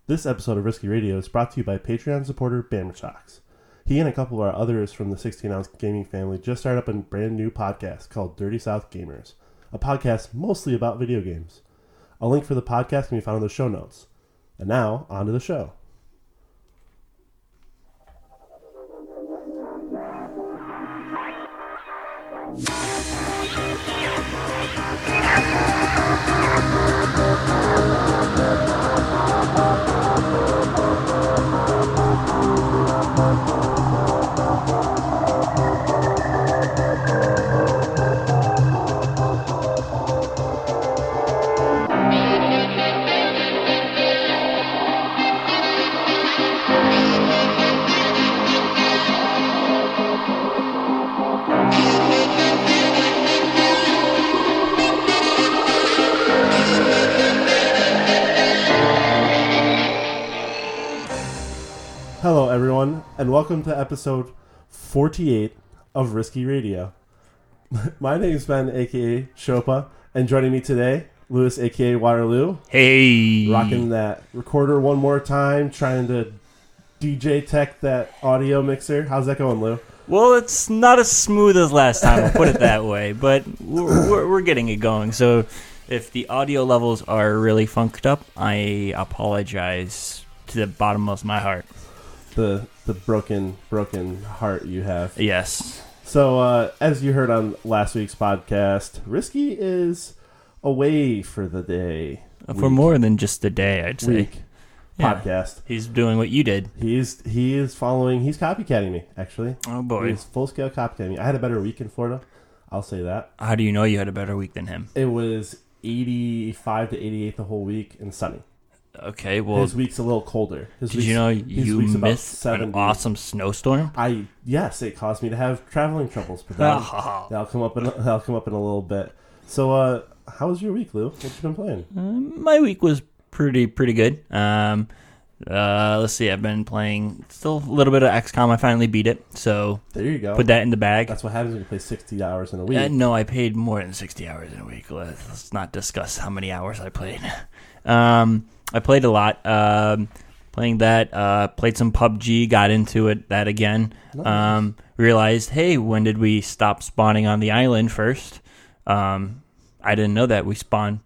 This episode of Risky Radio is brought to you by Patreon supporter Bammershocks. He and a couple of our others from the 16-ounce gaming family just started up a brand new podcast called Dirty South Gamers, a podcast mostly about video games. A link for the podcast can be found in the show notes. And now, on to the show. Hello, everyone, and welcome to episode 48 of Risky Radio. My name is Ben, a.k.a. Shopa, and joining me today, Lewis, a.k.a. Waterloo. Hey! Rocking that recorder one more time, trying to DJ tech that audio mixer. How's that going, Lou? Well, it's not as smooth as last time, I'll put it that way, but we're getting it going. So if the audio levels are really funked up, I apologize to the bottom of my heart. The broken heart you have. Yes. So, as you heard on last week's podcast, Risky is away for the day. For more than just a day, I'd say. Week. Yeah. Podcast. He's doing what you did. He's copycatting me, actually. Oh, boy. He's full-scale copycatting me. I had a better week in Florida. I'll say that. How do you know you had a better week than him? It was 85 to 88 the whole week and sunny. Okay, well... His week's a little colder. Did you know you missed an awesome snowstorm? Yes, it caused me to have traveling troubles, but that'll come up in a little bit. So, how was your week, Lou? What you been playing? My week was pretty good. Let's see, I've been playing still a little bit of XCOM. I finally beat it, so there you go. Put that in the bag. That's what happens when you play 60 hours in a week. No, I played more than 60 hours in a week. Let's not discuss how many hours I played. I played a lot. Playing that, played some PUBG, got into that again. Nice. Realized, hey, when did we stop spawning on the island first? I didn't know that we spawn.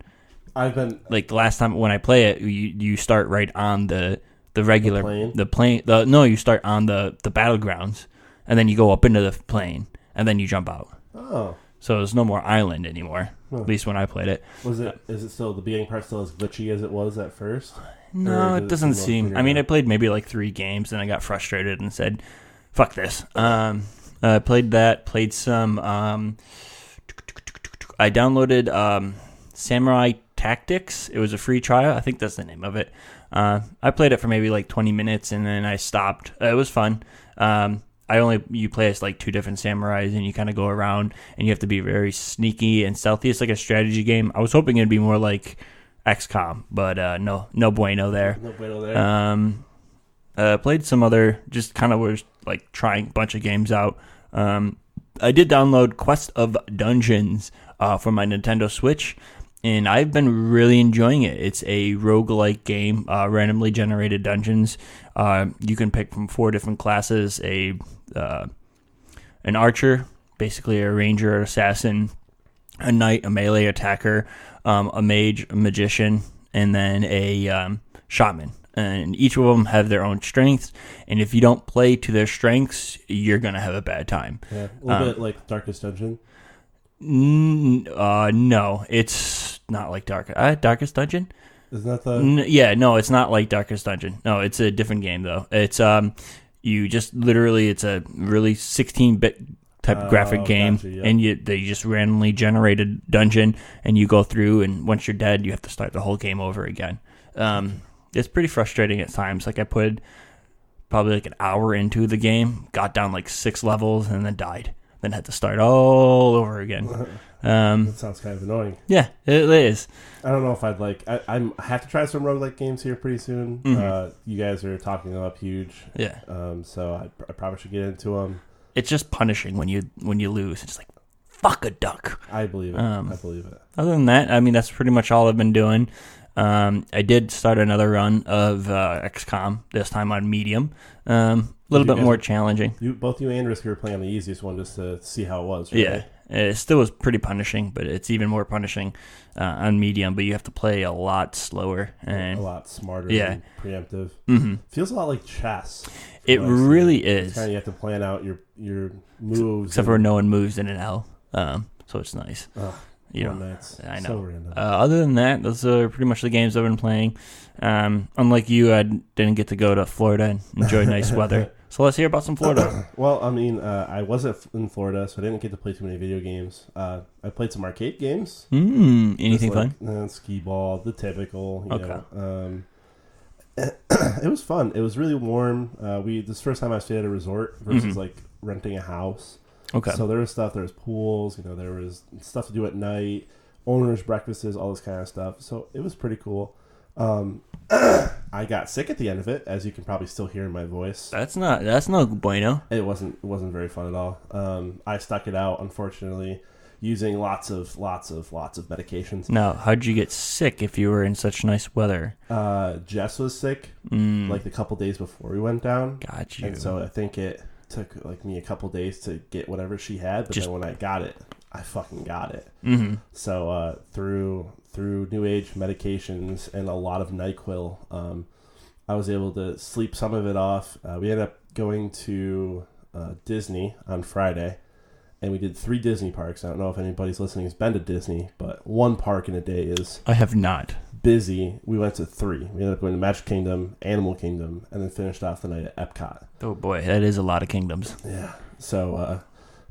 Last time when I play it, you start right on the regular plane. You start on the battlegrounds, and then you go up into the plane, and then you jump out. Oh. So there's no more island anymore. At least when I played it. Is it still, the beginning part still as glitchy as it was at first? No, it doesn't seem. I mean, I played maybe like 3 games, and I got frustrated and said, "Fuck this." Played that. Played some. I downloaded Samurai Tactics. It was a free trial. I think that's the name of it. I played it for maybe like 20 minutes, and then I stopped. It was fun. You play as like 2 different samurais, and you kind of go around, and you have to be very sneaky and stealthy. It's like a strategy game. I was hoping it'd be more like XCOM, but no bueno there. No bueno there. Played some other, just kind of was like trying a bunch of games out. I did download Quest of Dungeons for my Nintendo Switch, and I've been really enjoying it. It's a roguelike game, randomly generated dungeons. You can pick from 4 different classes, an archer, basically a ranger, an assassin, a knight, a melee attacker, a mage, a magician, and then a shaman. And each of them have their own strengths, and if you don't play to their strengths, you're going to have a bad time. Yeah, a little bit like Darkest Dungeon. No, it's not like Darkest Dungeon. Isn't that the... No, it's not like Darkest Dungeon. No, it's a different game, though. It's you just literally, it's a really 16-bit type of graphic game, gotcha, yeah. And they just randomly generate a dungeon, and you go through, and once you're dead, you have to start the whole game over again. It's pretty frustrating at times. Like, I put probably like an hour into the game, got down like 6 levels, and then died. Then had to start all over again. That sounds kind of annoying. Yeah, it is. I don't know if I'd like... I have to try some roguelike games here pretty soon. Mm-hmm. You guys are talking them up huge. Yeah. So I probably should get into them. It's just punishing when you lose. It's just like, fuck a duck. I believe it. I believe it. Other than that, I mean, that's pretty much all I've been doing. I did start another run of XCOM, this time on medium. A little bit more challenging. Both you and Risky were playing on the easiest one just to see how it was, right? Yeah. It still was pretty punishing, but it's even more punishing on medium. But you have to play a lot slower and a lot smarter and preemptive. Mm-hmm. Feels a lot like chess. It really is. Kind of you have to plan out your moves. Except for no one moves in an L, so it's nice. Oh, you know, that's I know. So random. Other than that, those are pretty much the games I've been playing. Unlike you, I didn't get to go to Florida and enjoy nice weather. So let's hear about some Florida. Well, I mean, I wasn't in Florida, so I didn't get to play too many video games. I played some arcade games. Anything fun? Skee ball, the typical. You know. It was fun. It was really warm. This is the first time I stayed at a resort versus like renting a house. Okay. So there was stuff. There was pools. You know, there was stuff to do at night. Owners' breakfasts, all this kind of stuff. So it was pretty cool. I got sick at the end of it, as you can probably still hear in my voice. That's no bueno. It wasn't very fun at all. I stuck it out, unfortunately, using lots of medications. Now, how'd you get sick if you were in such nice weather? Jess was sick like a couple days before we went down. Got you. And so I think it took like me a couple days to get whatever she had, but then when I got it, I fucking got it. Mm-hmm. So through new age medications and a lot of NyQuil, I was able to sleep some of it off. We ended up going to Disney on Friday, and we did 3 Disney parks. I don't know if anybody's listening has been to Disney, but one park in a day is... I have not. Busy. We went to 3. We ended up going to Magic Kingdom, Animal Kingdom, and then finished off the night at Epcot. Oh boy, that is a lot of kingdoms. Yeah. So,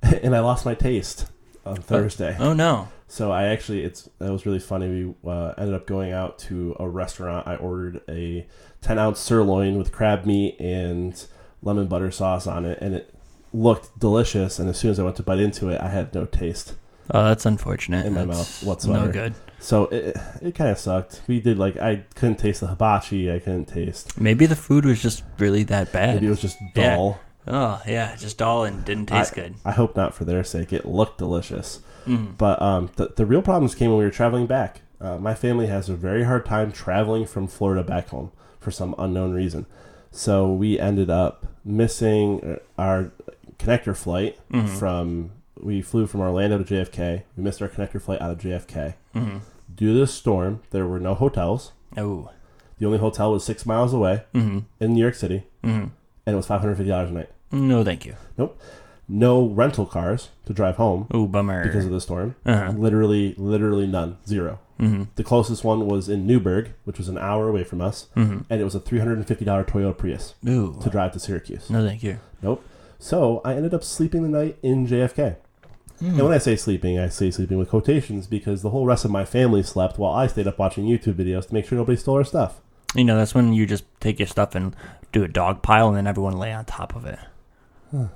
and I lost my taste on Thursday. Oh no. So that was really funny. We ended up going out to a restaurant. I ordered a 10-ounce sirloin with crab meat and lemon butter sauce on it, and it looked delicious. And as soon as I went to bite into it, I had no taste. Oh, that's unfortunate. In my mouth whatsoever. No good. So it kind of sucked. We did I couldn't taste the hibachi. I couldn't taste. Maybe the food was just really that bad. Maybe it was just dull. Yeah. Oh yeah, just dull and didn't taste good. I hope not for their sake. It looked delicious. But the real problems came when we were traveling back. My family has a very hard time traveling from Florida back home for some unknown reason. So we ended up missing our connector flight we flew from Orlando to JFK. We missed our connector flight out of JFK. Due to the storm, there were no hotels. Oh. The only hotel was 6 miles away in New York City. And it was $550 a night. No, thank you. Nope. No rental cars to drive home. Oh, bummer. Because of the storm. Literally none. 0. The closest one was in Newburgh, which was an hour away from us. And it was a $350 Toyota Prius to drive to Syracuse. No, thank you. Nope. So I ended up sleeping the night in JFK. And when I say sleeping with quotations because the whole rest of my family slept while I stayed up watching YouTube videos to make sure nobody stole our stuff. You know, that's when you just take your stuff and do a dog pile and then everyone lay on top of it. Huh.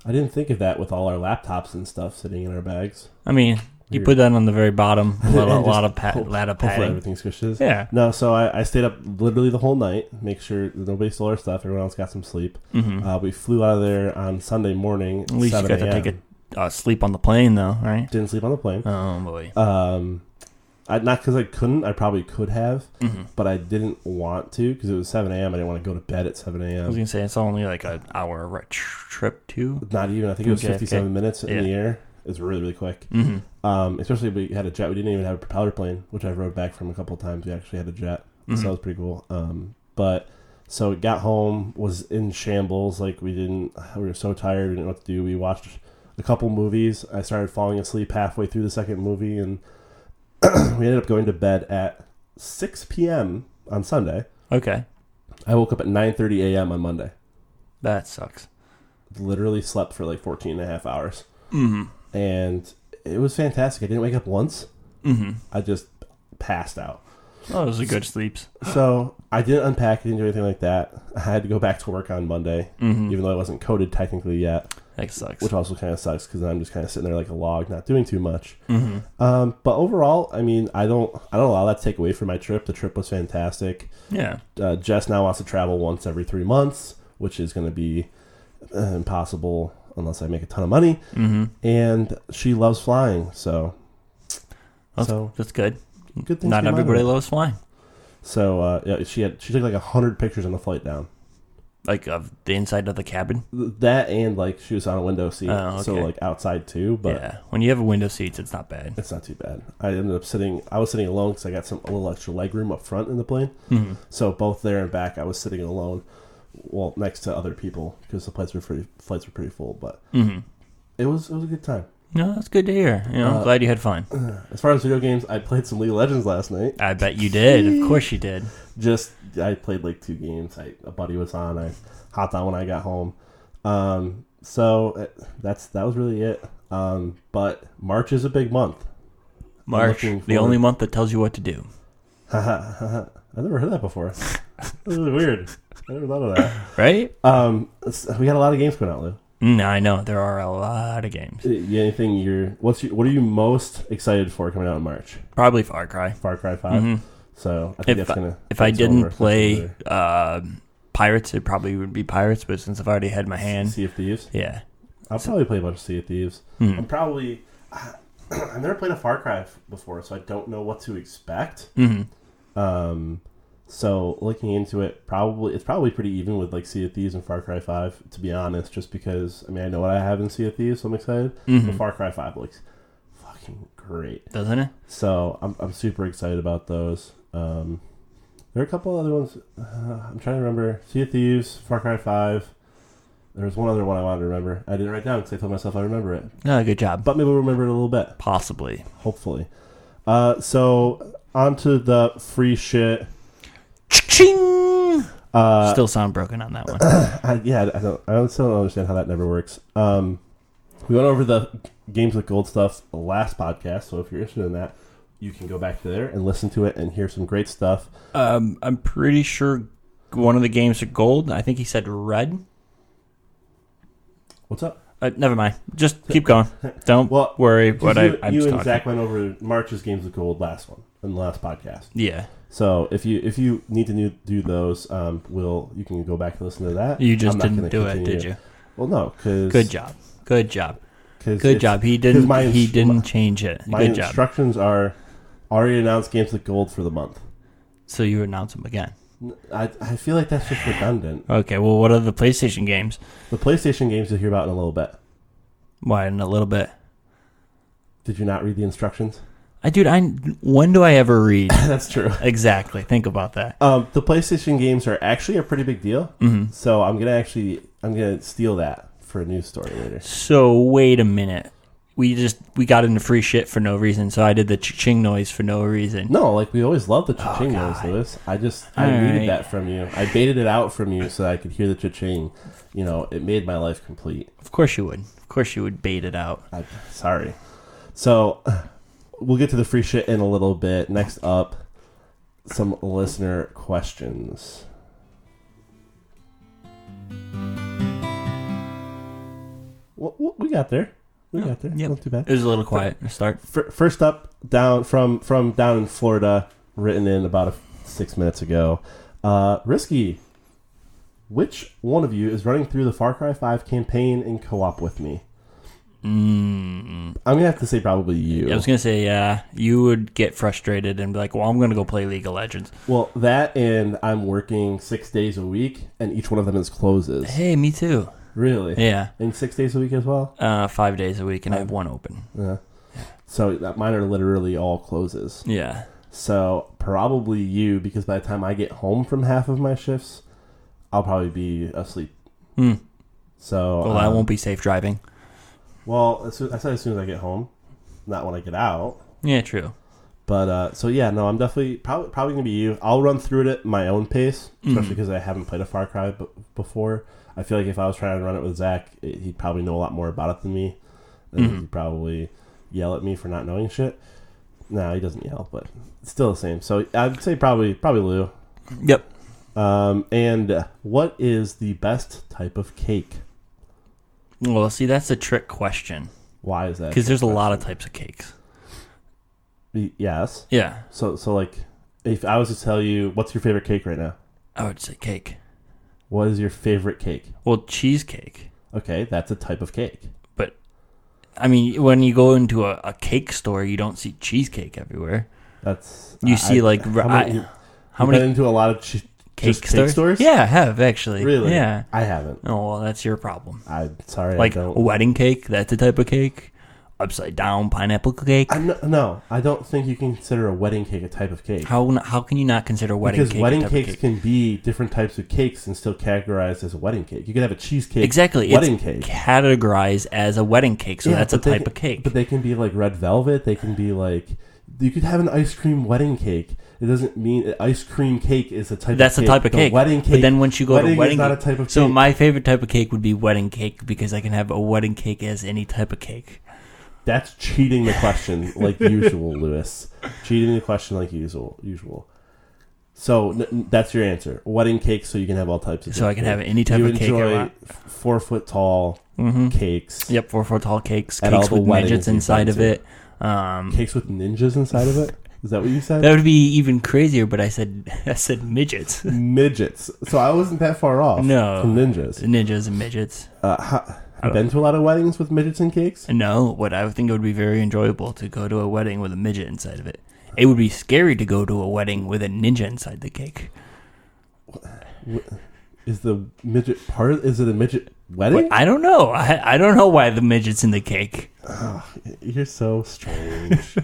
I didn't think of that with all our laptops and stuff sitting in our bags. I mean, you put that on the very bottom, a lot of padding. Everything squishes. Yeah. No, so I stayed up literally the whole night, make sure nobody stole our stuff, everyone else got some sleep. We flew out of there on Sunday morning, at least 7 you got to take a sleep on the plane, though, right? Didn't sleep on the plane. Oh, boy. Not because I couldn't. I probably could have, but I didn't want to because it was 7 a.m. I didn't want to go to bed at 7 a.m. I was going to say, it's only like an hour trip, too. Not even. I think it was 57 minutes in the air. It's really, really quick. Especially if we had a jet. We didn't even have a propeller plane, which I rode back from a couple of times. We actually had a jet. So that was pretty cool. So it got home, was in shambles. We were so tired. We didn't know what to do. We watched a couple movies. I started falling asleep halfway through the second movie, and we ended up going to bed at 6 p.m. on Sunday. Okay. I woke up at 9:30 a.m. on Monday. That sucks. Literally slept for 14 and a half hours. And it was fantastic. I didn't wake up once. I just passed out. Oh, those are good sleeps. So I didn't unpack. I didn't do anything like that. I had to go back to work on Monday, even though I wasn't coded technically yet. That sucks. Which also kind of sucks because I'm just kind of sitting there like a log, not doing too much. But overall, I mean, I don't allow that to take away from my trip. The trip was fantastic. Yeah. Jess now wants to travel once every 3 months, which is going to be impossible unless I make a ton of money. And she loves flying, so that's good. Good things. Not everybody loves flying. So yeah, she took like 100 pictures on the flight down. Like of the inside of the cabin? That and like she was on a window seat, so like outside too. But yeah, when you have a window seats, it's not bad. It's not too bad. I was sitting alone because I got a little extra leg room up front in the plane. Mm-hmm. So both there and back, I was sitting alone, well, next to other people because the flights were pretty full. But it was a good time. No, that's good to hear. I'm glad you had fun. As far as video games, I played some League of Legends last night. I bet you did. Of course you did. I played like 2 games. A buddy was on. I hopped on when I got home. So that was really it. But March is a big month. March, the only month that tells you what to do. I never heard that before. That's really weird. I never thought of that. Right? We got a lot of games coming out, Lou. I know there are a lot of games. What are you most excited for coming out in March? Probably Far Cry. Far Cry 5. Mm-hmm. So I think if I didn't play Pirates, it probably would be Pirates. But since I've already had my hand, Sea of Thieves. Yeah, I'll probably play a bunch of Sea of Thieves. I'm probably I've never played a Far Cry before, so I don't know what to expect. So looking into it, it's probably pretty even with like Sea of Thieves and Far Cry 5, to be honest, just because, I know what I have in Sea of Thieves, so I'm excited. But Far Cry 5 looks fucking great. Doesn't it? So I'm super excited about those. There are a couple other ones. I'm trying to remember. Sea of Thieves, Far Cry 5. There was one other one I wanted to remember. I didn't write down because I told myself I remember it. Oh, good job. But maybe we'll remember it a little bit. Possibly. Hopefully. So on to the free shit. Ching! Still sound broken on that one. I still don't understand how that never works. We went over the Games with Gold stuff last podcast, so if you're interested in that, you can go back to there and listen to it and hear some great stuff. I'm pretty sure one of the games with gold, I think he said red. What's up? Never mind. Just keep going. Don't worry. You and Zach went over March's Games with Gold in the last podcast. Yeah. So if you need to do those, you can go back and listen to that. You just didn't do it, did you? Well, no, because good job. Good job. He didn't change it. My Good job. Instructions are already announced Games with Gold for the month. So you announce them again. I feel like that's just redundant. Okay, well, what are the PlayStation games? The PlayStation games you'll hear about in a little bit. Why, in a little bit? Did you not read the instructions? When do I ever read? That's true. Exactly. Think about that. The PlayStation games are actually a pretty big deal. Mm-hmm. So I'm gonna steal that for a news story later. So wait a minute. We got into free shit for no reason, so I did the cha-ching noise for no reason. No, like we always love the cha-ching noise, Lewis. I needed that from you. I baited it out from you so that I could hear the cha-ching. It made my life complete. Of course you would. Of course you would bait it out. Sorry. So we'll get to the free shit in a little bit. Next up, some listener questions. We got there. Yep. Not too bad. It was a little quiet to start. First up, from down in Florida, written in about 6 minutes ago. Risky, which one of you is running through the Far Cry 5 campaign in co-op with me? I'm going to have to say probably you. I was going to say, yeah, you would get frustrated and be like, well, I'm going to go play League of Legends. Well, that and I'm working 6 days a week, and each one of them is closes. Hey, me too. Really? Yeah. And 6 days a week as well? 5 days a week, and I have one open. Yeah. So mine are literally all closes. Yeah. So probably you, because by the time I get home from half of my shifts, I'll probably be asleep. So well, that won't be safe driving. Well, I said as soon as I get home, not when I get out. Yeah, true. But I'm definitely probably gonna be you. I'll run through it at my own pace, especially because I haven't played a Far Cry before. I feel like if I was trying to run it with Zach, he'd probably know a lot more about it than me. And he'd probably yell at me for not knowing shit. No, he doesn't yell, but it's still the same. So I'd say probably Lou. Yep. And what is the best type of cake? Well, see, that's a trick question. Why is that? Because there's a lot of types of cakes. Yes. Yeah. So like, if I was to tell you, what's your favorite cake right now? I would say cake. What is your favorite cake? Well, cheesecake. Okay, that's a type of cake. But, I mean, when you go into a cake store, you don't see cheesecake everywhere. That's... You see, like... How You've many been into a lot of cake stores? Yeah, I have actually. Really? Yeah. I haven't. Oh, well, that's your problem. I'm sorry. Like I a don't. wedding cake, that's the type of cake. Upside down pineapple cake. No, I don't think you can consider a wedding cake a type of cake. How can you not consider wedding cake? Because wedding a type cakes of cake? can be different types of cakes and still categorized as a wedding cake. You could have a cheesecake Exactly. wedding It's cake. categorized as a wedding cake, so that's a type of cake. But they can be like red velvet. They can be like... You could have an ice cream wedding cake. It doesn't mean ice cream cake is a type That's of cake. a type of cake. Wedding cake. But then once you go to wedding is not cake, a type of so cake. my favorite type of cake would be wedding cake because I can have a wedding cake as any type of cake. That's cheating the question like usual, Lewis. Cheating the question like usual. So that's your answer. Wedding cake, so you can have all types of. So I can have any type of cake I want. 4 foot tall cakes. Yep, 4 foot tall cakes. At all Cakes the with weddings midgets you've inside been of to. it. Cakes with ninjas inside of it. Is that what you said? That would be even crazier, but I said midgets. Midgets. So I wasn't that far off. No. From ninjas. Ninjas and midgets. Have you been to a lot of weddings with midgets and cakes? No, but I think it would be very enjoyable to go to a wedding with a midget inside of it. It would be scary to go to a wedding with a ninja inside the cake. Is the midget part of, is it a midget wedding? I don't know. I don't know why the midget's in the cake. Oh, you're so strange.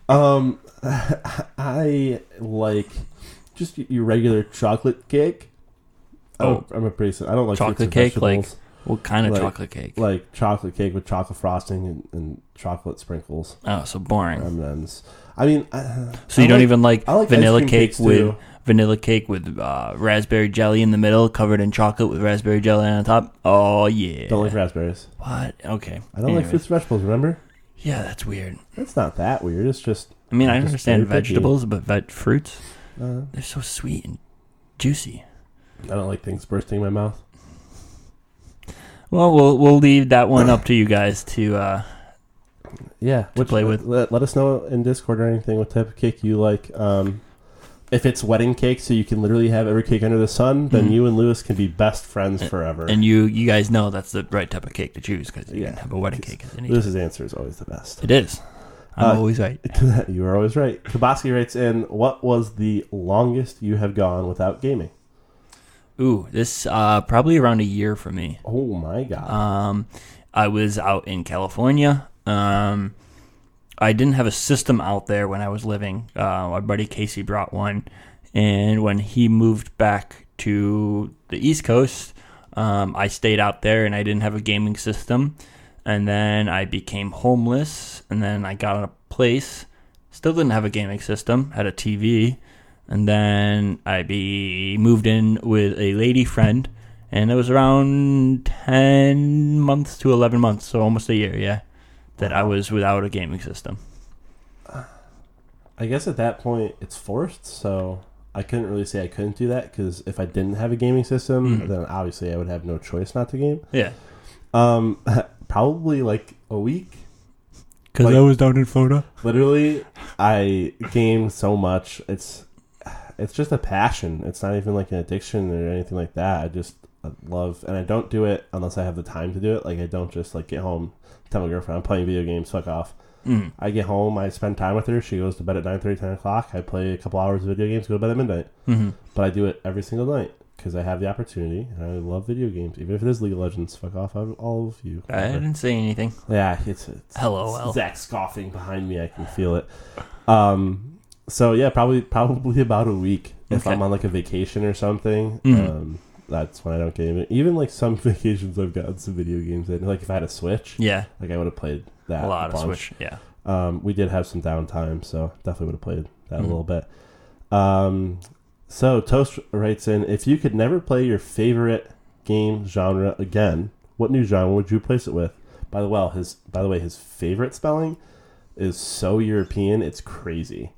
I like just your regular chocolate cake. Oh, I'm a pretty. I don't like chocolate fruits and cake. Like vegetables. what kind of Like- chocolate cake? Like chocolate cake with chocolate frosting and chocolate sprinkles. Oh, so boring. M&Ms. I mean, So you don't even like I like vanilla ice cream cake cakes, with too. vanilla cake with raspberry jelly in the middle, covered in chocolate with raspberry jelly on top. Oh yeah. Don't like raspberries. What? Okay. I don't like fruits and vegetables. Remember? Yeah, that's weird. It's not that weird. It's just. I mean, I just understand very picky. vegetables, but fruits, Uh, they're so sweet and juicy. I don't like things bursting in my mouth. Well, we'll leave that one up to you guys to. Yeah, play with. Let us know in Discord or anything what type of cake you like. If it's wedding cake, so you can literally have every cake under the sun, then you and Lewis can be best friends forever. And you guys know that's the right type of cake to choose because you Yeah. can have a wedding cake as any. Lewis's answer is always the best. It is. I'm always right. You are always right. Kabaski writes in, what was the longest you have gone without gaming? Ooh, this probably around a year for me. Oh my god. I was out in California. I didn't have a system out there when I was living. My buddy Casey brought one, and when he moved back to the East Coast, I stayed out there and I didn't have a gaming system. And then I became homeless, and then I got a place. Still didn't have a gaming system, had a TV. And then I moved in with a lady friend, and it was around 10 months to 11 months, so almost a year, yeah, that I was without a gaming system. I guess at that point it's forced, so I couldn't really say I couldn't do that, because if I didn't have a gaming system, then obviously I would have no choice not to game. Yeah. Probably like a week. Because I was down in Florida. Literally, I game so much. It's just a passion. It's not even like an addiction or anything like that. I love, and I don't do it unless I have the time to do it. Like, I don't just like get home, tell my girlfriend I'm playing video games, fuck off. I get home, I spend time with her. She goes to bed at 9:30, 10 o'clock. I play a couple hours of video games, go to bed at midnight. But I do it every single night because I have the opportunity, and I love video games. Even if it is League of Legends, fuck off all of you. I didn't say anything. Yeah, it's LOL. Zach scoffing behind me. I can feel it. So yeah, probably about a week. If Okay. I'm on like a vacation or something, that's when I don't game it. Even like some vacations, I've gotten some video games in. Like if I had a Switch, Yeah. like I would have played that A lot of bunch. Switch. Yeah. We did have some downtime, so definitely would have played that a little bit. So Toast writes in, if you could never play your favorite game genre again, what new genre would you replace it with? By the way, his favorite spelling is so European, it's crazy.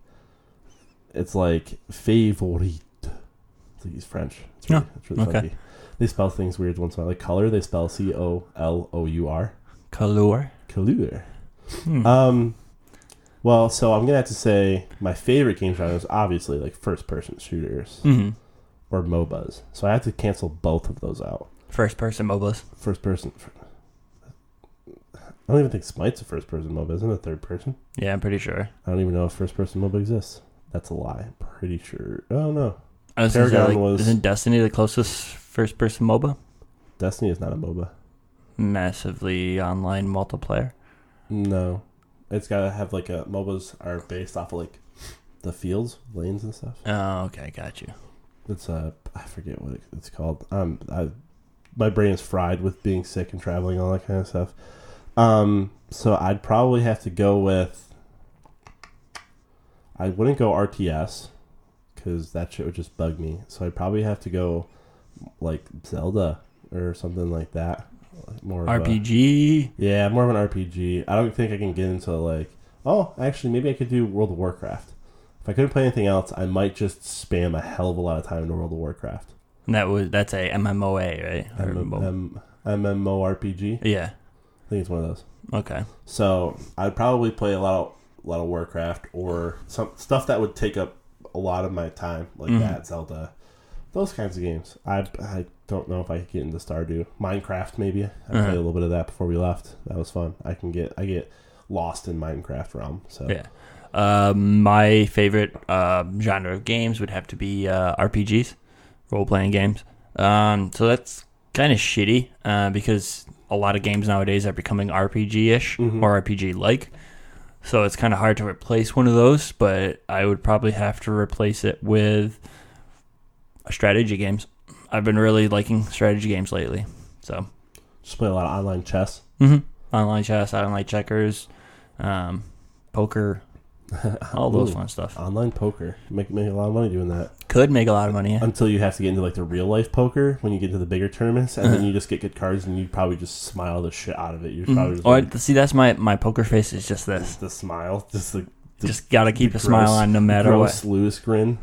It's like favorite. It's like he's French. It's really okay. funky. They spell things weird once in a while. Like color, they spell COLOUR. Color. Color. Well, so I'm gonna have to say my favorite game genre is obviously like first-person shooters or MOBAs. So I have to cancel both of those out. First person MOBAs. First person. I don't even think Smite's a first-person MOBA. Isn't it a third person? Yeah, I'm pretty sure. I don't even know if first-person MOBA exists. That's a lie. I'm pretty sure. Oh, no. I was Paragon say, was... Isn't Destiny the closest first-person MOBA? Destiny is not a MOBA. Massively online multiplayer? No. It's got to have, like, MOBAs are based off of, like, the fields, lanes and stuff. Oh, okay. Got you. It's, I forget what it's called. My brain is fried with being sick and traveling, all that kind of stuff. So I'd probably have to go with... I wouldn't go RTS, because that shit would just bug me. So I'd probably have to go, like, Zelda or something like that. More RPG? Yeah, more of an RPG. I don't think I can get into, like... Oh, actually, maybe I could do World of Warcraft. If I couldn't play anything else, I might just spam a hell of a lot of time into World of Warcraft. And that's a MMOA, right? MMORPG? Yeah. I think it's one of those. Okay. So I'd probably play a lot of Warcraft or some stuff that would take up a lot of my time, like that, Zelda, those kinds of games. I don't know if I could get into Stardew. Minecraft, maybe. I played a little bit of that before we left. That was fun. I get lost in Minecraft realm. So yeah. My favorite genre of games would have to be RPGs, role-playing games. So that's kind of shitty because a lot of games nowadays are becoming RPG-ish or RPG-like. So it's kind of hard to replace one of those, but I would probably have to replace it with strategy games. I've been really liking strategy games lately. So just play a lot of online chess. Online chess, online checkers, poker, all those fun stuff. Online poker. Make a lot of money doing that. Could make a lot of money, yeah. Until you have to get into like the real life poker when you get to the bigger tournaments, and then you just get good cards, and you probably just smile the shit out of it. You're probably just see, that's my poker face is just this. The smile, just gotta keep a smile on no matter what. Lewis grin.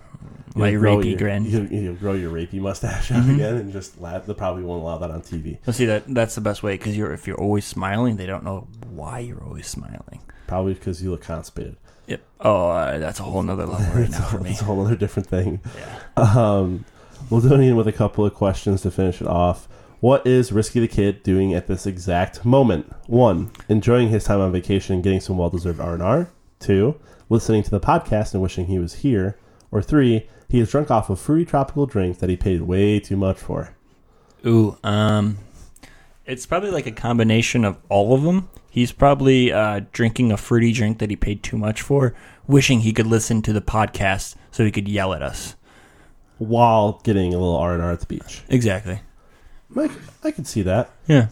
My rapey grin. You'll grow your rapey mustache out again and just laugh. They probably won't allow that on TV. Well, see, that's the best way, because if you're always smiling, they don't know why you're always smiling. Probably because you look constipated. Yep. Oh, that's a whole nother level right now for me. It's a whole other different thing. Yeah. We'll do it in with a couple of questions to finish it off. What is Risky the Kid doing at this exact moment? 1, enjoying his time on vacation and getting some well-deserved R&R. 2, listening to the podcast and wishing he was here. Or 3, he is drunk off a fruity tropical drink that he paid way too much for. Ooh, it's probably like a combination of all of them. He's probably drinking a fruity drink that he paid too much for, wishing he could listen to the podcast so he could yell at us. While getting a little R&R at the beach. Exactly. Mike, I could see that. Yeah.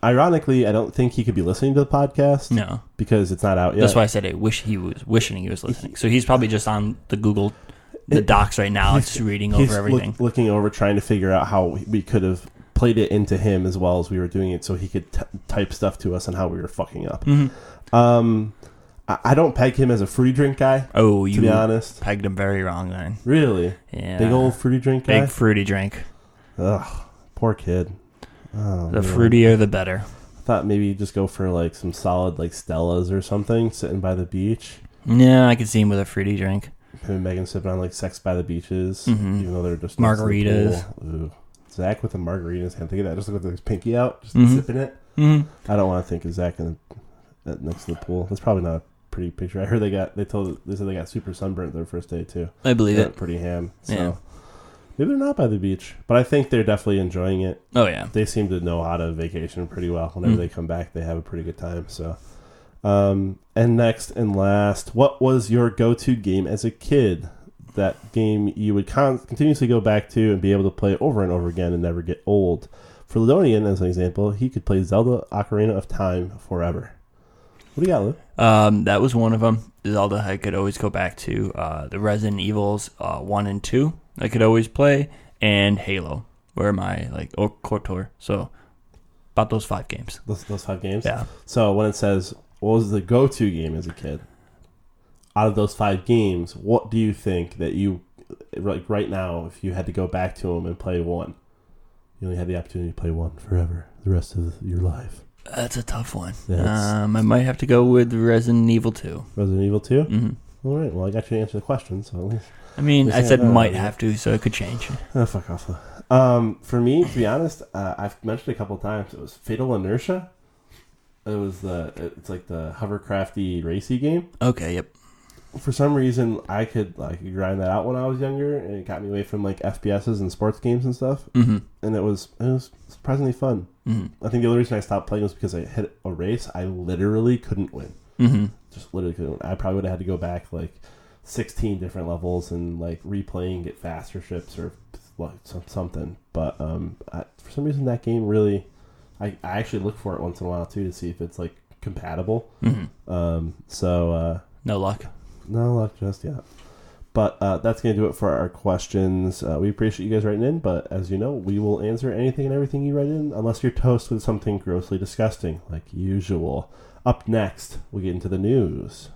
Ironically, I don't think he could be listening to the podcast. No. Because it's not out yet. That's why I said I wish he was wishing he was listening. So he's probably just on the docs right now, just reading over everything. Looking over, trying to figure out how we could have played it into him as well as we were doing it so he could type stuff to us on how we were fucking up. I don't peg him as a fruity drink guy. Oh, you to be honest, pegged him very wrong then. Really? Yeah. Big old fruity drink guy? Big fruity drink. Ugh, poor kid. Oh, the fruitier the better. I thought maybe you'd just go for like some solid like Stellas or something, sitting by the beach. Yeah, I could see him with a fruity drink. Him and Megan sipping on like Sex by the Beaches, even though they're just margaritas. Ooh. Zach with the margaritas. Can't think of that. Just look with his pinky out, just sipping it. I don't want to think of Zach next to the pool. That's probably not a pretty picture. I heard they said they got super sunburnt their first day too. I believe it. Pretty ham. So maybe they're not by the beach, but I think they're definitely enjoying it. Oh yeah, they seem to know how to vacation pretty well. Whenever they come back, they have a pretty good time. So, and next and last, what was your go-to game as a kid? That game you would continuously go back to and be able to play over and over again and never get old. For Lidonian, as an example, he could play Zelda Ocarina of Time forever. What do you got, Lou? That was one of them. Zelda I could always go back to. The Resident Evils 1 and 2 I could always play. And Halo were my, or KOTOR. So, about those 5 games. Those 5 games? Yeah. So, when it says, what was the go-to game as a kid? Out of those 5 games, what do you think that you, like right now, if you had to go back to them and play one, you only had the opportunity to play one forever, the rest of your life? That's a tough one. I might have to go with Resident Evil 2. Resident Evil 2? Mm-hmm. All right, well, I got you to answer the question, so at least... I mean, I said might have to, so it could change. Oh, fuck off. For me, to be honest, I've mentioned a couple times, it was Fatal Inertia. It's like the hovercrafty racy game. Okay, yep. for some reason, I could grind that out when I was younger, and it got me away from like FPSs and sports games and stuff. Mm-hmm. And it was surprisingly fun. Mm-hmm. I think the only reason I stopped playing was because I hit a race I literally couldn't win. Mm-hmm. Just literally couldn't win. I probably would have had to go back like 16 different levels and like replaying, get faster ships or something. But for some reason that game really, I actually look for it once in a while too to see if it's like compatible. Mm-hmm. No luck. No luck just yet. But that's going to do it for our questions. We appreciate you guys writing in, but as you know, we will answer anything and everything you write in unless you're toast with something grossly disgusting, like usual. Up next, we'll get into the news.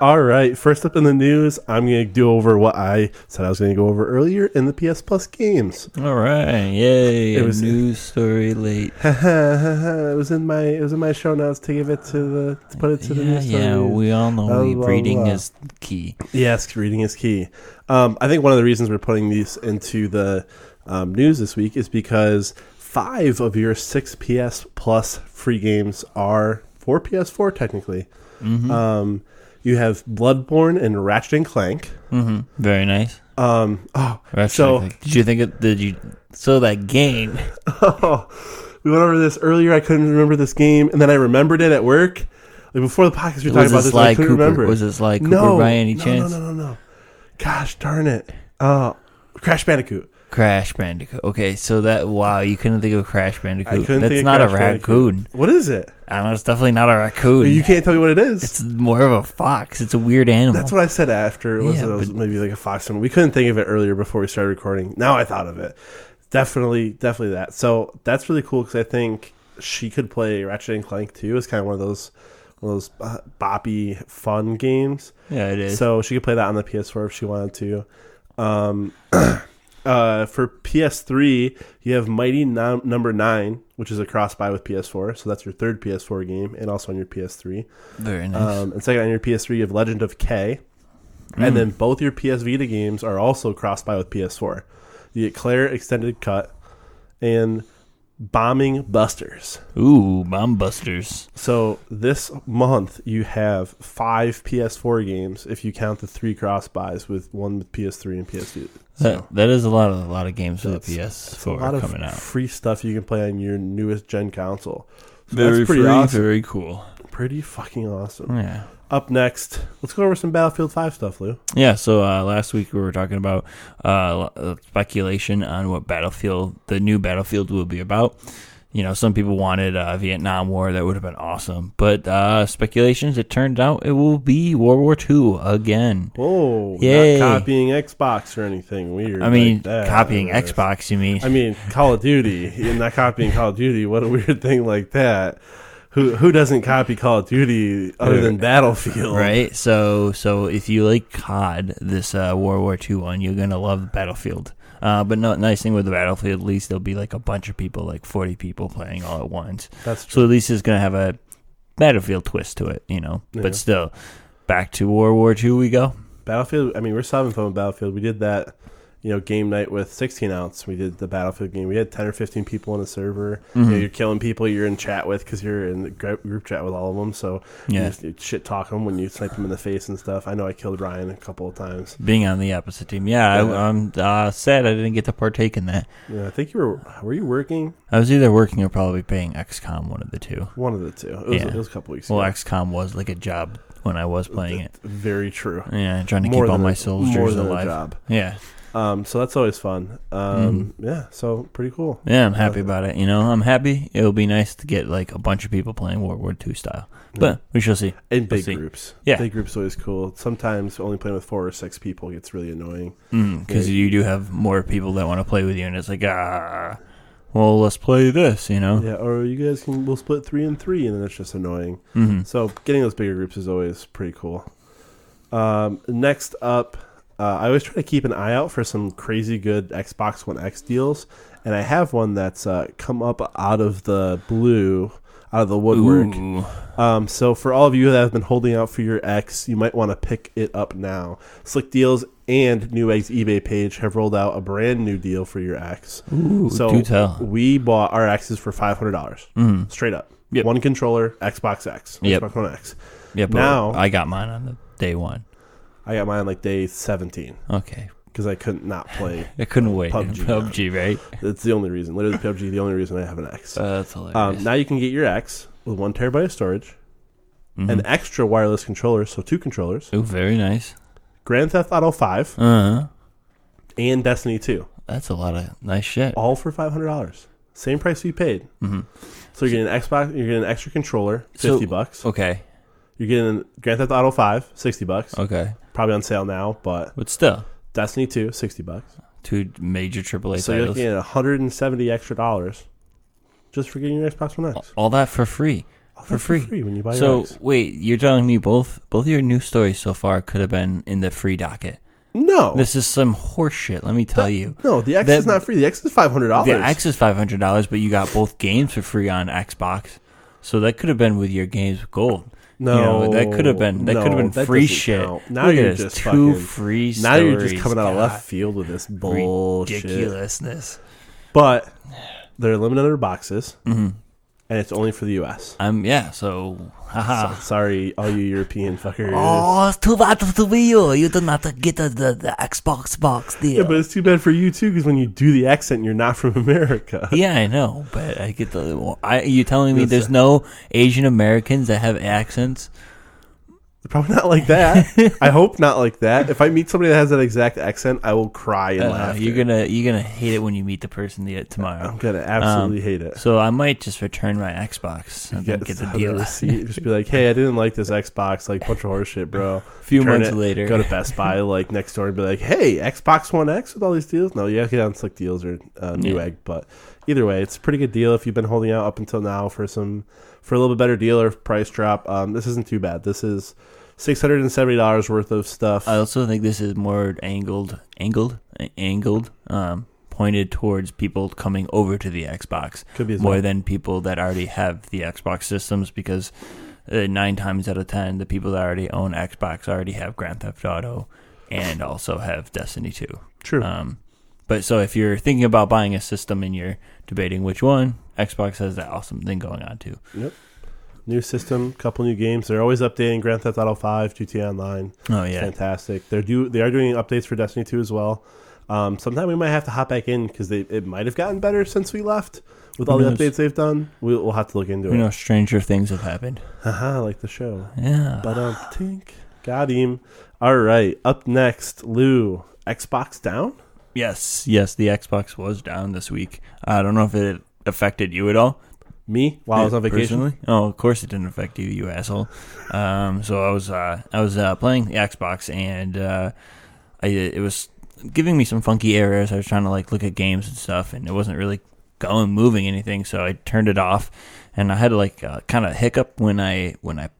All right, first up in the news, I'm going to do over what I said I was going to go over earlier in the PS Plus games. All right, yay! It was news story late. it was in my show notes to give it to put it to the news story. Yeah, we all know reading is key. Yes, reading is key. I think one of the reasons we're putting these into the news this week is because 5 of your 6 PS Plus free games are for PS4 technically. Mm-hmm. You have Bloodborne and Ratchet and Clank. Mm-hmm. Very nice. Did you think it? Did you? So that game. We went over this earlier. I couldn't remember this game, and then I remembered it at work. Like before the podcast, we were talking about this. I couldn't remember. Was it Sly Cooper by any chance? No. Gosh darn it! Crash Bandicoot. Crash Bandicoot. Okay, so you couldn't think of Crash Bandicoot. That's not a raccoon. Bandicoot. What is it? I don't know. It's definitely not a raccoon. You can't tell me what it is. It's more of a fox. It's a weird animal. That's what I said after. It was maybe like a fox. We couldn't think of it earlier before we started recording. Now I thought of it. Definitely that. So that's really cool because I think she could play Ratchet and Clank too. It's kind of one of those boppy fun games. Yeah, it is. So she could play that on the PS4 if she wanted to. For PS3, you have Mighty Number 9, which is a cross-buy with PS4. So that's your third PS4 game, and also on your PS3. Very nice. And second, on your PS3, you have Legend of K. And then both your PS Vita games are also cross-buy with PS4. You get Claire Extended Cut and Bombing Busters. Ooh, Bomb Busters. So this month, you have 5 PS4 games if you count the 3 cross-buys with one with PS3 and PS Vita. So that is a lot of games for the PS4 coming out. Free stuff you can play on your newest gen console. So very that's pretty free, awesome. very cool. Pretty fucking awesome. Yeah. Up next, let's go over some Battlefield 5 stuff, Lou. Yeah, so last week we were talking about speculation on what the new Battlefield will be about. You know, some people wanted Vietnam War. That would have been awesome. But speculations, it turned out it will be World War II again. Oh, yay. Not copying Xbox or anything weird. I mean, like that, copying Xbox, you mean? I mean, Call of Duty. You're not copying Call of Duty. What a weird thing like that. Who doesn't copy Call of Duty other than Battlefield? Right. So if you like COD, this World War II one, you're gonna love Battlefield. But no, nice thing with the Battlefield, at least there'll be like a bunch of people, like 40 people playing all at once. That's true. So at least it's gonna have a Battlefield twist to it, you know. Yeah. But still, back to World War II we go. Battlefield. I mean, we're still having fun with Battlefield. We did that. Game night with 16 ounce. We did the Battlefield game. We had 10 or 15 people on the server. Mm-hmm. You're killing people you're in chat with because you're in the group chat with all of them. So you shit talk them when you snipe them in the face and stuff. I know I killed Ryan a couple of times. Being on the opposite team. I'm sad I didn't get to partake in that. Yeah, I think were you working? I was either working or probably playing XCOM, one of the two. One of the two. It was a couple weeks ago. Well, XCOM was like a job when I was playing it. Very true. Yeah, trying to keep all my soldiers alive. A job. Yeah. So that's always fun. Yeah, so pretty cool. Yeah, I'm happy about it. I'm happy. It'll be nice to get like a bunch of people playing World War II style. But we shall see. In big groups. Yeah. Big groups always cool. Sometimes only playing with 4 or 6 people gets really annoying. Because you do have more people that want to play with you, and it's like, well, let's play this, Yeah, or you guys we'll split 3 and 3, and then it's just annoying. Mm-hmm. So getting those bigger groups is always pretty cool. Next up, I always try to keep an eye out for some crazy good Xbox One X deals, and I have one that's come up out of the blue. out of the woodwork. Ooh. So for all of you that have been holding out for your X, you might want to pick it up now. Slick Deals and Newegg's eBay page have rolled out a brand new deal for your X. Ooh, so do tell. We bought our X's for $500, straight up. Yep. One controller, Xbox X, Xbox One X. Yep. Now I got mine on the day one. I got mine on like day 17. Okay. Because I couldn't not play. I couldn't wait. PUBG, right? That's the only reason. Literally, PUBG, the only reason I have an X. That's hilarious. Now you can get your X with 1 terabyte of storage, an extra wireless controller, so 2 controllers. Ooh, very nice. Grand Theft Auto 5, and Destiny 2. That's a lot of nice shit. All for $500. Same price you paid. So you're getting an Xbox. You're getting an extra controller, $50. Okay. You're getting Grand Theft Auto 5, $60. Okay. Probably on sale now, but still. Destiny 2, $60. 2 major AAA so titles. you're getting $170 extra just for getting your Xbox One X. All that for free. For free when you buy your X. So wait, you're telling me both of your news stories so far could have been in the free docket? No, this is some horse shit. Let me tell you. No, the X is not free. The X is $500. The X is $500, but you got both games for free on Xbox. So that could have been with your games with gold. No, that could have been free shit. Count. Now you're just two free stories. Now you're just coming out of left field with this bullshit. Ridiculousness. But they're limited number boxes, and it's only for the U.S. So haha. Sorry, all you European fuckers. Oh, it's too bad for you. You do not get the Xbox box deal. Yeah, but it's too bad for you too, because when you do the accent, you're not from America. Yeah, I know, but I get you telling me there's no Asian Americans that have accents? Probably not like that. I hope not like that. If I meet somebody that has that exact accent, I will cry and laugh. You're gonna hate it when you meet the person tomorrow. I'm gonna absolutely hate it. So I might just return my Xbox and get the deal. Just be like, hey, I didn't like this Xbox, like bunch of horse shit, bro. A few months later, go to Best Buy, like next door, and be like, hey, Xbox One X with all these deals. No, you have to get on Slick Deals or Newegg, but either way, it's a pretty good deal if you've been holding out up until now for a little bit better deal or price drop. This isn't too bad. This is $670 worth of stuff. I also think this is more angled, pointed towards people coming over to the Xbox. Could be more than people that already have the Xbox systems, because 9 times out of 10, the people that already own Xbox already have Grand Theft Auto and also have Destiny 2. True. But so if you're thinking about buying a system and you're debating which one, Xbox has that awesome thing going on too. Yep. New system, couple new games. They're always updating Grand Theft Auto 5, GTA Online. Oh yeah, fantastic. They are doing updates for Destiny 2 as well. Sometime we might have to hop back in because it might have gotten better since we left with all the updates they've done. We'll have to look into it. Stranger things have happened. Haha, like the show. Yeah. But tink, got him. All right, up next, Lou. Xbox down? Yes, the Xbox was down this week. I don't know if it affected you at all. Me while I was on vacation? Personally? Oh, of course it didn't affect you, you asshole. So I was playing the Xbox, and it was giving me some funky errors. I was trying to look at games and stuff, and it wasn't really moving anything. So I turned it off, and I had kind of hiccup when I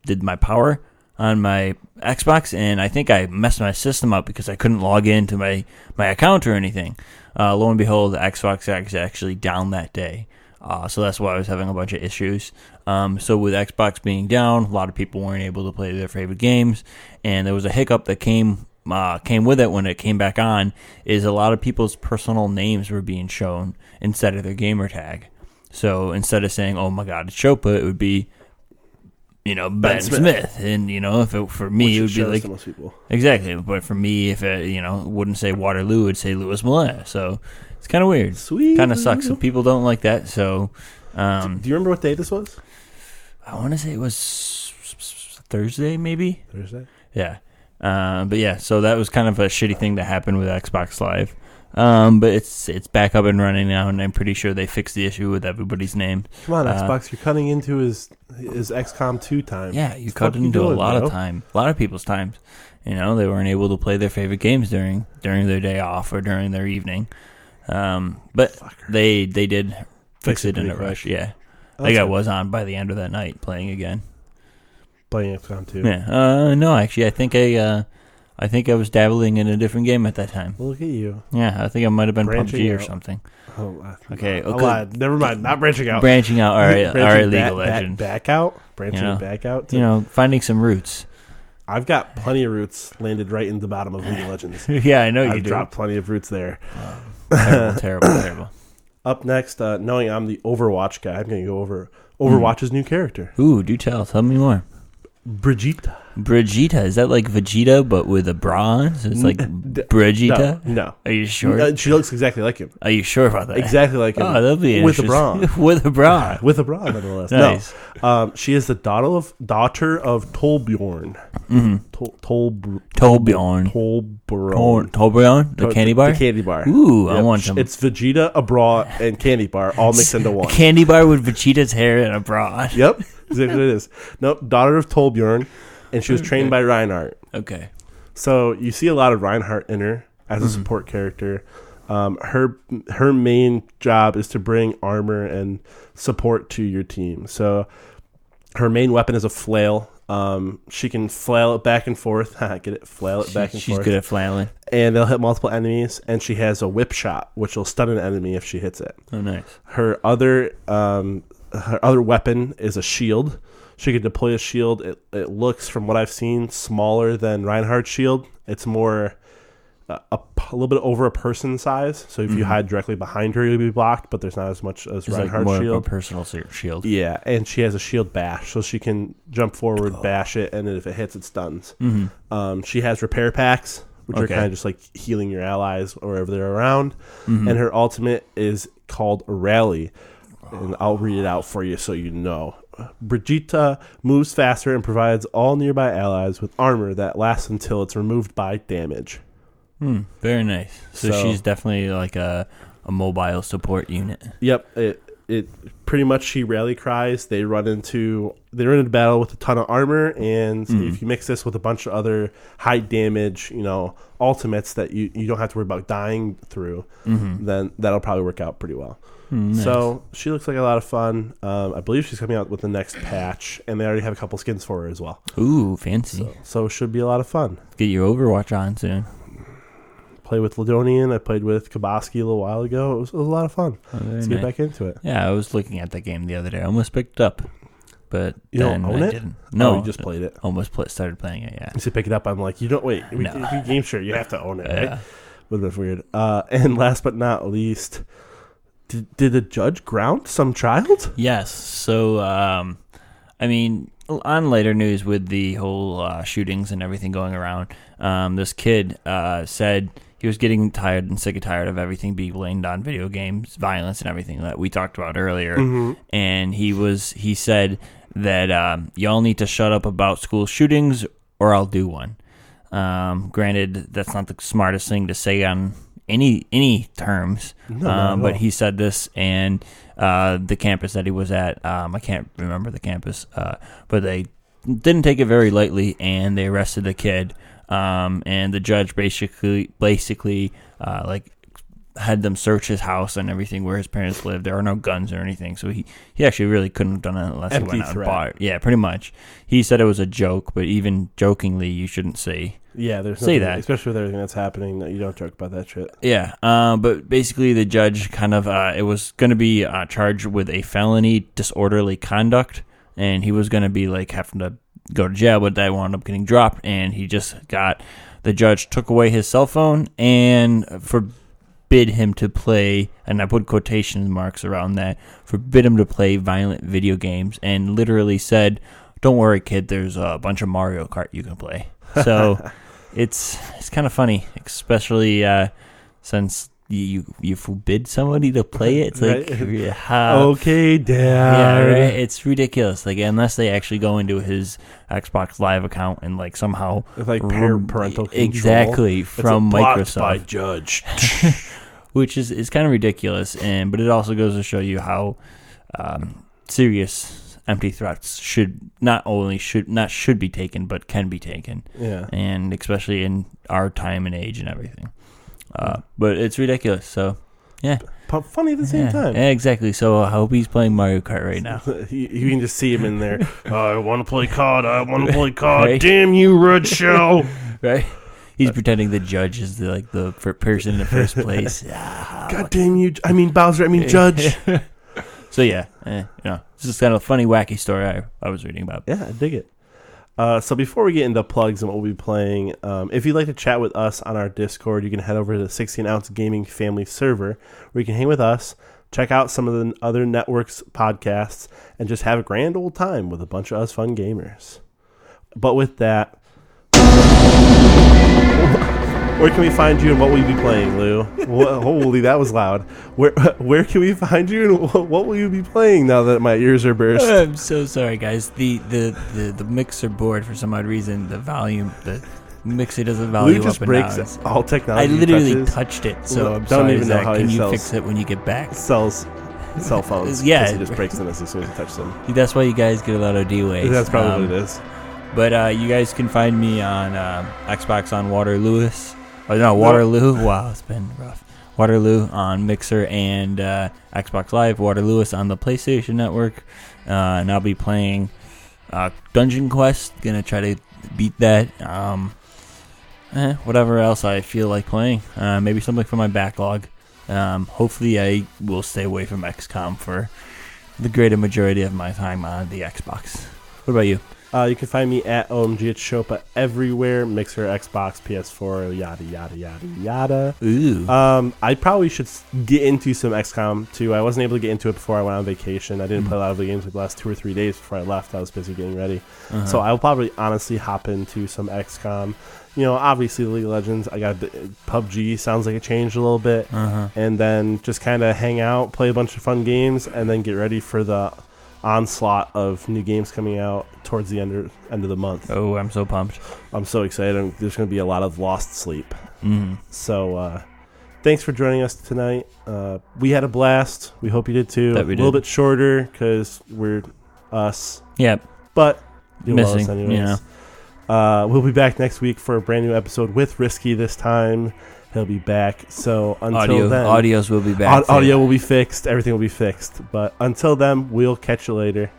did my power on my Xbox, and I think I messed my system up because I couldn't log into my account or anything. Lo and behold, the Xbox is actually down that day. So that's why I was having a bunch of issues. So with Xbox being down, a lot of people weren't able to play their favorite games, and there was a hiccup that came with it when it came back on. Is a lot of people's personal names were being shown instead of their gamer tag. So instead of saying, "Oh my God, it's Shopa," it would be, Ben Smith. And if it, for me, it would be like to most people. Exactly. But for me, if it it wouldn't say Waterloo, it'd say Louis Malaya. So it's kind of weird. Sweet. Kind of sucks. So people don't like that. So, do you remember what day this was? I want to say it was Thursday, maybe. Thursday. Yeah. But yeah. So that was kind of a shitty thing that happened with Xbox Live. But it's back up and running now, and I'm pretty sure they fixed the issue with everybody's name. Come on, Xbox, you're cutting into his XCOM 2 time. Yeah, you cut into a lot of time, a lot of people's times. They weren't able to play their favorite games during their day off or during their evening. But they did fix it in a rush. Yeah, I think I was on by the end of that night playing again. Playing XCOM 2. Yeah. No, actually, I think I I think I was dabbling in a different game at that time. Look at you. Yeah, I think I might have been Branching PUBG or out. something. Oh, Okay, I lied. Never mind. Not branching out. Branching out. All right, Branching League of Legends. Back out. Branching back out. Finding some roots. I've got plenty of roots landed right in the bottom of League of Legends. Yeah, I know you do. I've dropped plenty of roots there. Terrible. Up next, knowing I'm the Overwatch guy, I'm going to go over Overwatch's new character. Ooh, do tell. Tell me more. Brigitte, is that like Vegeta but with a bronze? It's like Brigitte? No. Are you sure? She looks exactly like him. Are you sure about that? Exactly like him. Oh, that'll be with a interesting. bra. With a bra. With a bra, nonetheless. Nice. No. She is the daughter of Torbjorn. Mm-hmm. Torbjorn. Torbjorn? The candy bar? The candy bar. Ooh, yep. I want some. It's Vegeta, a bra, and candy bar all mixed into one. A candy bar with Vegeta's hair and a bra. Yep. Exactly what it is. Nope. Daughter of Torbjorn. And she was trained by Reinhardt. Okay. So you see a lot of Reinhardt in her as a support character. Her main job is to bring armor and support to your team. So her main weapon is a flail. She can flail it back and forth. Get it? Flail it back and forth. She's good at flailing. And they'll hit multiple enemies. And she has a whip shot, which will stun an enemy if she hits it. Oh, nice. Her other weapon is a shield. She can deploy a shield. It looks, from what I've seen, smaller than Reinhardt's shield. It's more a little bit over a person size. So if you hide directly behind her, you'll be blocked. But there's not as much as Reinhardt's more shield. Of a personal shield. Yeah, and she has a shield bash, so she can jump forward, bash it, and if it hits, it stuns. She has repair packs, which are kind of just like healing your allies wherever they're around. And her ultimate is called Rally. And I'll read it out for you so you know. Brigitte moves faster and provides all nearby allies with armor that lasts until it's removed by damage. Very nice. So she's definitely like a mobile support unit. Yep. It pretty much, she rally cries. They run into battle with a ton of armor, and if you mix this with a bunch of other high damage, ultimates that you don't have to worry about dying through, then that'll probably work out pretty well. Nice. So she looks like a lot of fun. I believe she's coming out with the next patch, and they already have a couple skins for her as well. Ooh, fancy. So it should be a lot of fun. Get your Overwatch on soon. Play with Ladonian. I played with Kaboski a little while ago. It was a lot of fun. Let's get back into it. Yeah, I was looking at that game the other day. I almost picked it up, but you don't own I it? didn't. No, you just played it. Started playing it. Yeah. You said pick it up. I'm like, you don't wait. We game share. You have to own it. Yeah. Right? Would have been weird. And last but not least, did the judge ground some child? Yes. So, on later news with the whole shootings and everything going around, this kid said he was getting tired and sick and tired of everything being blamed on video games, violence, and everything that we talked about earlier. And he said that y'all need to shut up about school shootings or I'll do one. Granted, that's not the smartest thing to say on any terms, but he said this, and the campus that he was at, I can't remember the campus, but they didn't take it very lightly, and they arrested the kid, and the judge basically had them search his house and everything where his parents lived. There are no guns or anything, so he actually really couldn't have done it unless he went out and bought it. Yeah, pretty much. He said it was a joke, but even jokingly, you shouldn't say that, especially with everything that's happening. That you don't joke about that shit. Yeah, but basically the judge kind of it was going to be charged with a felony disorderly conduct, and he was going to be like having to go to jail, but that wound up getting dropped, and the judge took away his cell phone and forbid him to play, and I put quotation marks around that, forbid him to play violent video games, and literally said, "Don't worry, kid, there's a bunch of Mario Kart you can play." So it's kind of funny, especially since you forbid somebody to play it. It's like, okay, Dad. Yeah, right? It's ridiculous. Like, unless they actually go into his Xbox Live account and like somehow parental control. Exactly, from Microsoft by judge. Which is kind of ridiculous, but it also goes to show you how serious empty threats should be taken, but can be taken. Yeah, and especially in our time and age and everything. But it's ridiculous. So, yeah, but funny at the same time. Yeah, exactly. So I hope he's playing Mario Kart right now. You can just see him in there. I want to play COD. I want to play COD. Right? Damn you, Red Shell. Right. He's pretending the judge is the person in the first place. God damn you! I mean Bowser. I mean Judge. So yeah, it's just kind of a funny, wacky story I was reading about. Yeah, I dig it. So before we get into plugs and what we'll be playing, if you'd like to chat with us on our Discord, you can head over to the 16 Ounce Gaming Family server where you can hang with us, check out some of the other networks' podcasts, and just have a grand old time with a bunch of us fun gamers. But with that, where can we find you and what will you be playing, Lou? Holy, that was loud. Where can we find you and what will you be playing now that my ears are burst? I'm so sorry, guys. The mixer board, for some odd reason, the mixer doesn't volume Lou just up breaks and down. all technology. I literally touched it, so I'm don't sorry, even know Zach. how Can he you sells- fix it when you get back? Sells cell phones. Yeah. He just breaks them as soon as he touches them. That's why you guys get a lot of D-Ways. That's probably what it is. But you guys can find me on Xbox on Waterloo. Wow, it's been rough. Waterloo on Mixer and Xbox Live. Waterloo on the PlayStation Network. And I'll be playing Dungeon Quest. Gonna try to beat that. Whatever else I feel like playing. Maybe something from my backlog. Hopefully I will stay away from XCOM for the greater majority of my time on the Xbox. What about you? You can find me at OMG at Shopa everywhere. Mixer, Xbox, PS4, yada, yada, yada, yada. Ooh. I probably should get into some XCOM, too. I wasn't able to get into it before I went on vacation. I didn't play a lot of the games for the last 2 or 3 days before I left. I was busy getting ready. So I'll probably honestly hop into some XCOM. Obviously League of Legends. I got PUBG. Sounds like it changed a little bit. And then just kind of hang out, play a bunch of fun games, and then get ready for the onslaught of new games coming out towards the end of the month. Oh, I'm so pumped. I'm so excited. There's going to be a lot of lost sleep. So thanks for joining us tonight. We had a blast. We hope you did too. That we a did. little bit shorter because we're us. Yep. But you'll love us Missing, anyways. We'll be back next week for a brand new episode with Risky this time. He'll be back. So until then, audios will be back. Audio will be fixed. Everything will be fixed. But until then, we'll catch you later.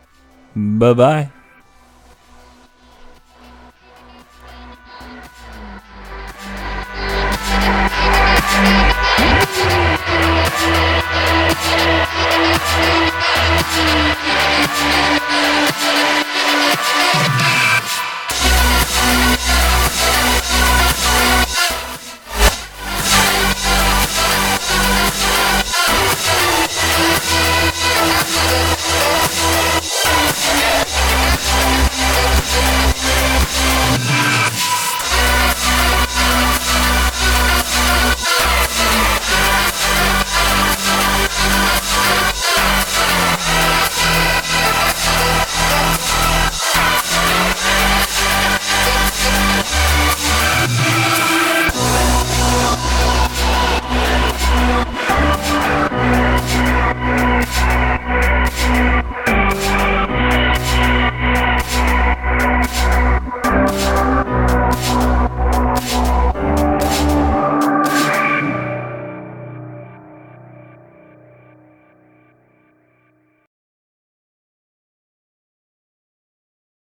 Bye-bye.